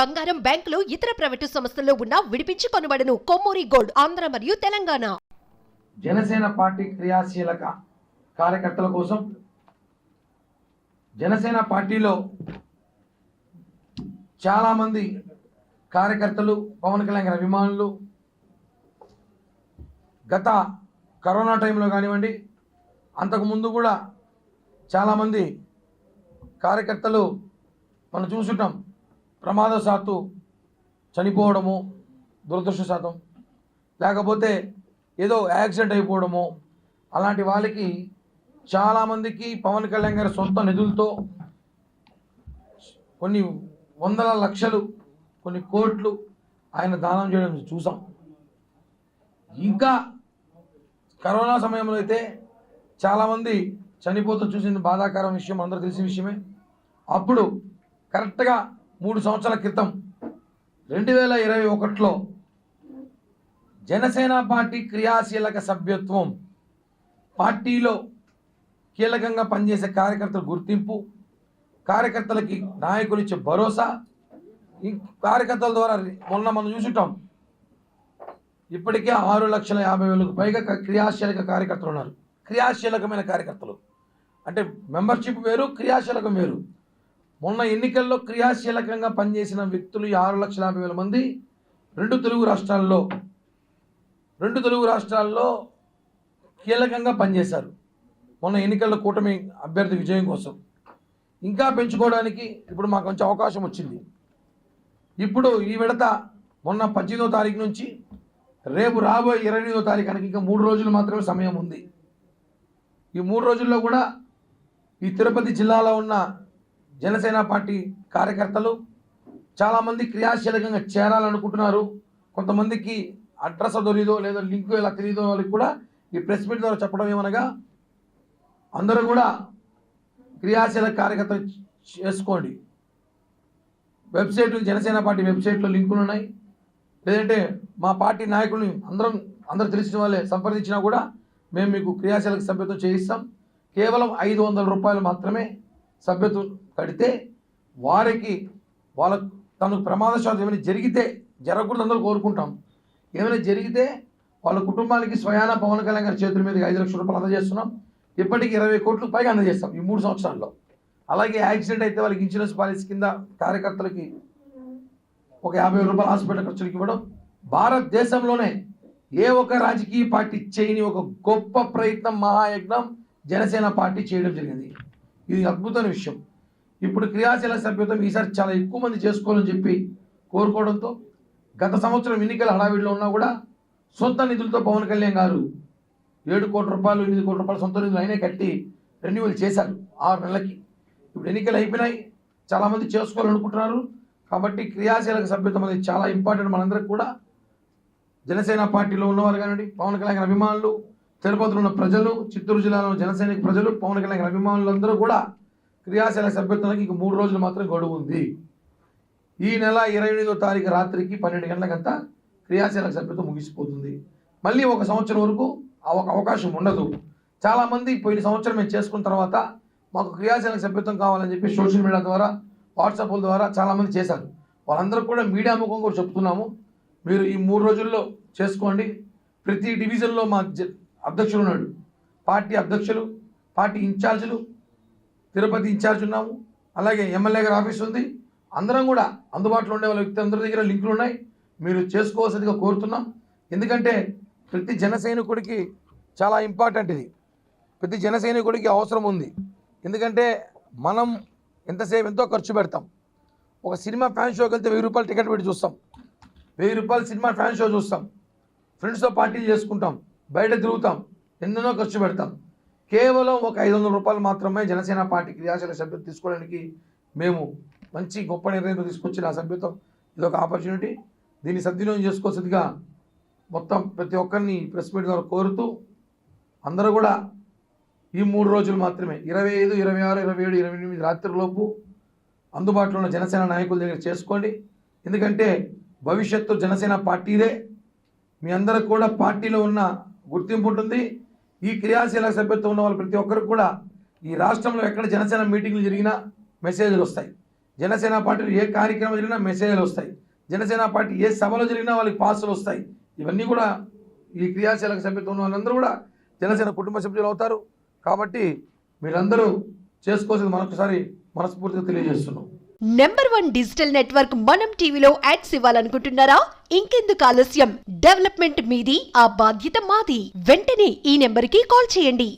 బంగారం, బ్యాంకులు, ఇతర ప్రైవేటు సంస్థల్లో ఉన్న విడిపించి కొనబడను. కొమ్మూరి గోల్డ్, ఆంధ్ర మరియు తెలంగాణ. జనసేన పార్టీ క్రియాశీలక కార్యకర్తల కోసం జనసేన పార్టీలో చాలామంది కార్యకర్తలు, పవన్ కళ్యాణ్ గారి అభిమానులు గత కరోనా టైంలో కానివ్వండి, అంతకుముందు కూడా చాలామంది కార్యకర్తలు మనం చూసుంటాం ప్రమాదవశాత్తు చనిపోవడము, దురదృష్టశాతం, లేకపోతే ఏదో యాక్సిడెంట్ అయిపోవడము, అలాంటి వాళ్ళకి చాలామందికి పవన్ కళ్యాణ్ గారి సొంత నిధులతో కొన్ని వందల లక్షలు, కొన్ని కోట్లు ఆయన దానం చేయడం చూసాం. ఇంకా కరోనా సమయంలో అయితే చాలామంది చనిపోతూ చూసిన బాధాకరం విషయం అందరూ తెలిసిన విషయమే. అప్పుడు కరెక్ట్గా 3 సంవత్సరాల క్రితం 2021లో జనసేన పార్టీ క్రియాశీలక సభ్యత్వం, పార్టీలో కీలకంగా పనిచేసే కార్యకర్తల గుర్తింపు, కార్యకర్తలకి నాయకులు ఇచ్చే భరోసా, ఈ కార్యకర్తల ద్వారా మొన్న మనం చూసుంటాం ఇప్పటికే 6,50,000కు పైగా క్రియాశీలక కార్యకర్తలు ఉన్నారు. క్రియాశీలకమైన కార్యకర్తలు అంటే మెంబర్షిప్ వేరు, క్రియాశీలకం వేరు. మొన్న ఎన్నికల్లో క్రియాశీలకంగా పనిచేసిన వ్యక్తులు 6,50,000 మంది రెండు తెలుగు రాష్ట్రాల్లో కీలకంగా పనిచేశారు. మొన్న ఎన్నికల్లో కూటమి అభ్యర్థి విజయం కోసం ఇంకా పెంచుకోవడానికి ఇప్పుడు మాకు కొంచెం అవకాశం వచ్చింది. ఇప్పుడు ఈ విడత మొన్న 18వ తారీఖు నుంచి రేపు రాబోయే 28వ తారీఖు అనకి ఇంకా 3 రోజులు మాత్రమే సమయం ఉంది. ఈ 3 రోజుల్లో కూడా ఈ తిరుపతి జిల్లాలో ఉన్న జనసేన పార్టీ కార్యకర్తలు చాలామంది క్రియాశీలకంగా చేరాలనుకుంటున్నారు. కొంతమందికి అడ్రస్ దొరికిదో లేదా లింక్ ఎలా తెలియదో వాళ్ళకి కూడా ఈ ప్రెస్ మీట్ ద్వారా చెప్పడం ఏమనగా, అందరూ కూడా క్రియాశీలక కార్యకర్తలు చేసుకోండి. వెబ్సైట్, జనసేన పార్టీ వెబ్సైట్లో లింకులు ఉన్నాయి. లేదంటే మా పార్టీ నాయకుల్ని అందరూ తెలిసిన వాళ్ళే సంప్రదించినా కూడా మేము మీకు క్రియాశీలక సభ్యత్వం చేయిస్తాం. కేవలం 500 రూపాయలు మాత్రమే సభ్యత్వం కడితే వాళ్ళకు తనకు ప్రమాదశాతం ఏమైనా జరిగితే, జరగకూడదు అందరూ కోరుకుంటాం, ఏమైనా జరిగితే వాళ్ళ కుటుంబానికి స్వయాన పవన్ కళ్యాణ్ గారి చేతుల మీద 5 లక్షల రూపాయలు అందజేస్తున్నాం. ఇప్పటికీ 20 కోట్లకు పైగా అందజేస్తాం ఈ 3 సంవత్సరాల్లో. అలాగే యాక్సిడెంట్ అయితే వాళ్ళకి ఇన్సూరెన్స్ పాలసీ కింద కార్యకర్తలకి ఒక 50,000 రూపాయలు హాస్పిటల్ ఖర్చులకు ఇవ్వడం. భారతదేశంలోనే ఏ ఒక్క రాజకీయ పార్టీ చేయని ఒక గొప్ప ప్రయత్నం, మహాయజ్ఞం జనసేన పార్టీ చేయడం జరిగింది. ఇది అద్భుతమైన విషయం. ఇప్పుడు క్రియాశీలక సభ్యత్వం ఈసారి చాలా ఎక్కువ మంది చేసుకోవాలని చెప్పి కోరుకోవడంతో గత సంవత్సరం ఎన్నికల హడావిడిలో ఉన్నా కూడా సొంత నిధులతో పవన్ కళ్యాణ్ గారు 7 కోట్ల రూపాయలు, 8 కోట్ల రూపాయలు సొంత నిధులు అయినా కట్టి రెన్యువల్ చేశారు 6 నెలలకి. ఇప్పుడు ఎన్నికలు అయిపోయినాయి, చాలామంది చేసుకోవాలనుకుంటున్నారు. కాబట్టి క్రియాశీలక సభ్యత్వం అనేది చాలా ఇంపార్టెంట్ మనందరికి కూడా. జనసేన పార్టీలో ఉన్నవారు కానివ్వండి, పవన్ కళ్యాణ్ అభిమానులు, తిరుపతిలో ఉన్న ప్రజలు, చిత్తూరు జిల్లాలో జనసైనిక ప్రజలు, పవన్ కళ్యాణ్ అభిమానులు అందరూ కూడా క్రియాశీలక సభ్యత్వానికి ఇంక 3 రోజులు మాత్రం గడువు ఉంది. ఈ నెల 28వ తారీఖు రాత్రికి 12 గంటలకంతా క్రియాశీలక సభ్యత్వం ముగిసిపోతుంది. మళ్ళీ 1 సంవత్సరం వరకు ఒక అవకాశం ఉండదు. చాలామంది పోయిన సంవత్సరం మేము చేసుకున్న తర్వాత మాకు క్రియాశీలక సభ్యత్వం కావాలని చెప్పి సోషల్ మీడియా ద్వారా, వాట్సాప్ల ద్వారా చాలామంది చేశారు. వాళ్ళందరూ కూడా మీడియా ముఖం కూడా చెప్తున్నాము, మీరు ఈ 3 రోజుల్లో చేసుకోండి. ప్రతి డివిజన్లో మా అధ్యక్షులు ఉన్నాడు, పార్టీ అధ్యక్షులు, పార్టీ ఇన్ఛార్జీలు, తిరుపతి ఇన్ఛార్జ్ ఉన్నాము, అలాగే ఎమ్మెల్యే గారి ఆఫీస్ ఉంది. అందరం కూడా అందుబాటులో ఉండే వాళ్ళ వ్యక్తి అందరి దగ్గర లింకులు ఉన్నాయి. మీరు చేసుకోవాల్సిందిగా కోరుతున్నాం. ఎందుకంటే ప్రతి జన సైనికుడికి చాలా ఇంపార్టెంట్ ఇది. ప్రతి జన సైనికుడికి అవసరం ఉంది. ఎందుకంటే మనం ఎంతో ఖర్చు పెడతాం. ఒక సినిమా ఫ్యాన్ షోకి వెళ్తే 1000 రూపాయలు టికెట్ పెట్టి చూస్తాం, 1000 రూపాయలు సినిమా ఫ్యాన్ షో చూస్తాం, ఫ్రెండ్స్తో పార్టీలు చేసుకుంటాం, బయట తిరుగుతాం, ఎన్నెన్నో ఖర్చు పెడతాం. కేవలం ఒక 500 రూపాయలు మాత్రమే జనసేన పార్టీ క్రియాశీలక సభ్యత్వం తీసుకోవడానికి మేము మంచి గొప్ప నిర్ణయంతో తీసుకొచ్చిన ఆ సభ్యత్వం ఇదొక ఆపర్చునిటీ. దీన్ని సద్వినియోగం చేసుకోవాల్సిందిగా మొత్తం ప్రతి ఒక్కరిని ప్రెస్ మీట్ ద్వారా కోరుతూ, అందరూ కూడా ఈ 3 రోజులు మాత్రమే 25, 26, 27, 28 రాత్రిలోపు అందుబాటులో ఉన్న జనసేన నాయకుల దగ్గర చేసుకోండి. ఎందుకంటే భవిష్యత్తు జనసేన పార్టీదే. మీ అందరికి కూడా పార్టీలో ఉన్న గుర్తింపు ఉంటుంది. ఈ క్రియాశీలక సభ్యత్వం ఉన్న వాళ్ళు ప్రతి ఒక్కరికి కూడా ఈ రాష్ట్రంలో ఎక్కడ జనసేన మీటింగ్లు జరిగినా మెసేజ్లు వస్తాయి. జనసేన పార్టీలో ఏ కార్యక్రమం జరిగినా మెసేజ్లు వస్తాయి, జనసేన పార్టీ ఏ సభలో జరిగినా వాళ్ళకి పాసులు వస్తాయి. ఇవన్నీ కూడా ఈ క్రియాశీలక సభ్యత్వం ఉన్న వాళ్ళందరూ కూడా జనసేన కుటుంబ సభ్యులు అవుతారు. కాబట్టి మీరందరూ చేసుకోవాల్సింది మరొకసారి మనస్ఫూర్తిగా తెలియజేస్తున్నాం. #1 డిజిటల్ నెట్వర్క్ మనం టీవీలో యాడ్స్ ఇవ్వాలనుకుంటున్నారా? ఇంకెందుకు ఆలస్యం? డెవలప్మెంట్ మీది, ఆ బాధ్యత మాది. వెంటనే ఈ నెంబర్కి కాల్ చేయండి.